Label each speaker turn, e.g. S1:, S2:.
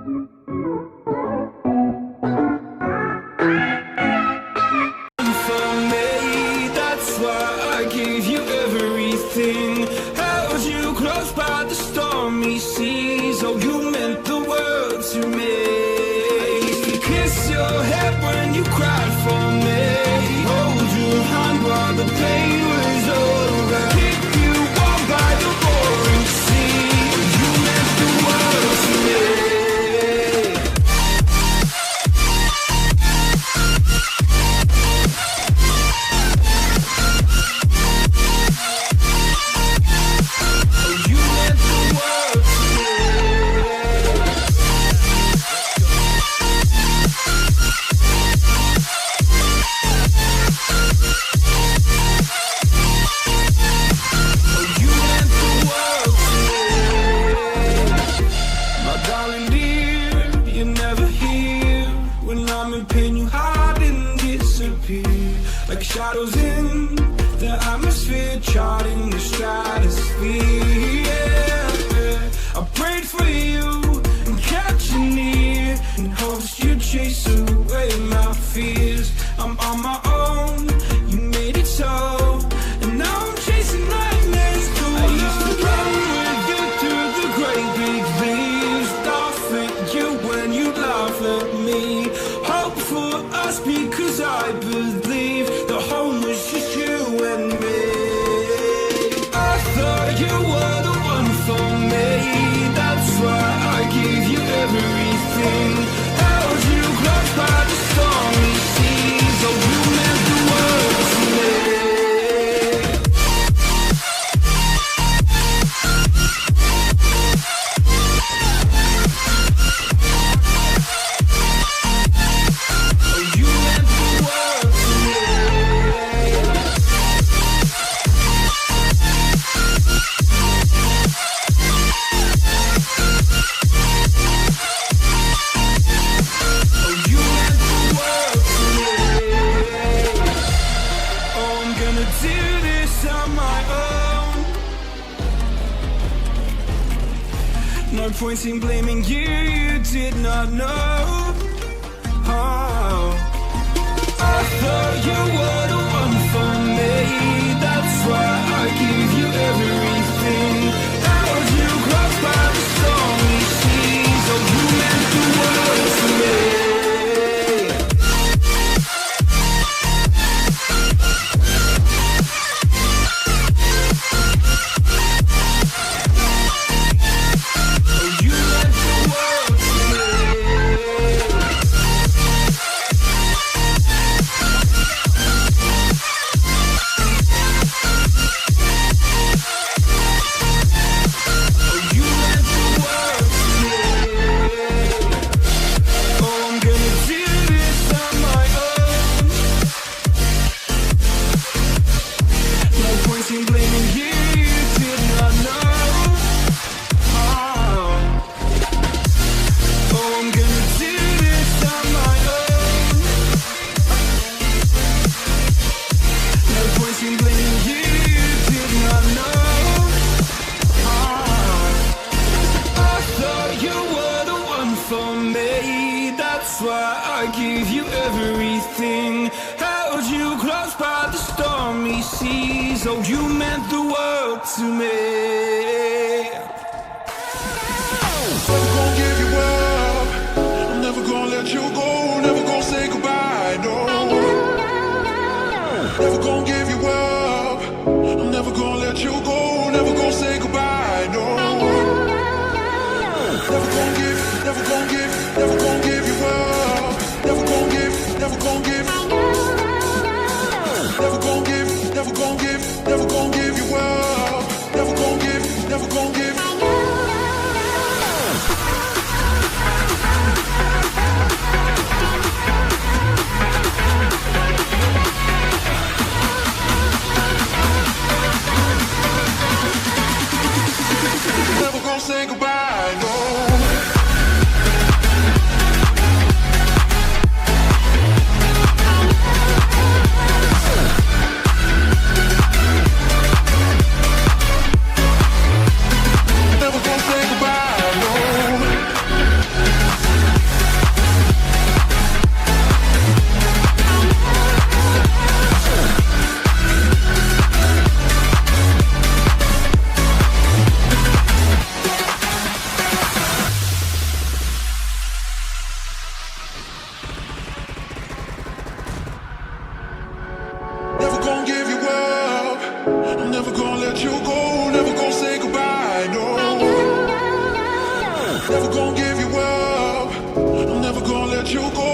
S1: For me, that's why I gave you everything. Held you close by the stormy seas. Oh, you meant the world to me. I used to kiss your head when you cried for me. Hold your hand while the pain was over. Keep you warm by the roaring sea. You meant the world to me. Like shadows in the atmosphere, charting the stratosphere. Yeah. I prayed for you and kept you near in hopes you'd chase away my fears. I'm on my own, you made it so, and now I'm chasing nightmares through. I used to run with you through the great big leaves, laugh at you when you laugh at me. Hope for us because I believe the home was just you and me. I thought you were the one for me. That's why I gave you everything. Held you close by the stormy seas. Oh, you meant the world to me. No point in blaming you, you did not know. Oh, I thought you were the one for me. That's why I gave you everything. Held you close by the stormy seas. Oh, you meant the world to me. Oh, you meant the world to me.
S2: Never gonna give you up. I'm never gonna let you go. Never gonna say goodbye, no. Never gonna give you up. I'm never gonna let you go. Never gonna say goodbye, no. Never gonna give you up. Never gonna give. Never gonna give you up. Never gonna give. Never gonna say goodbye, no. you go.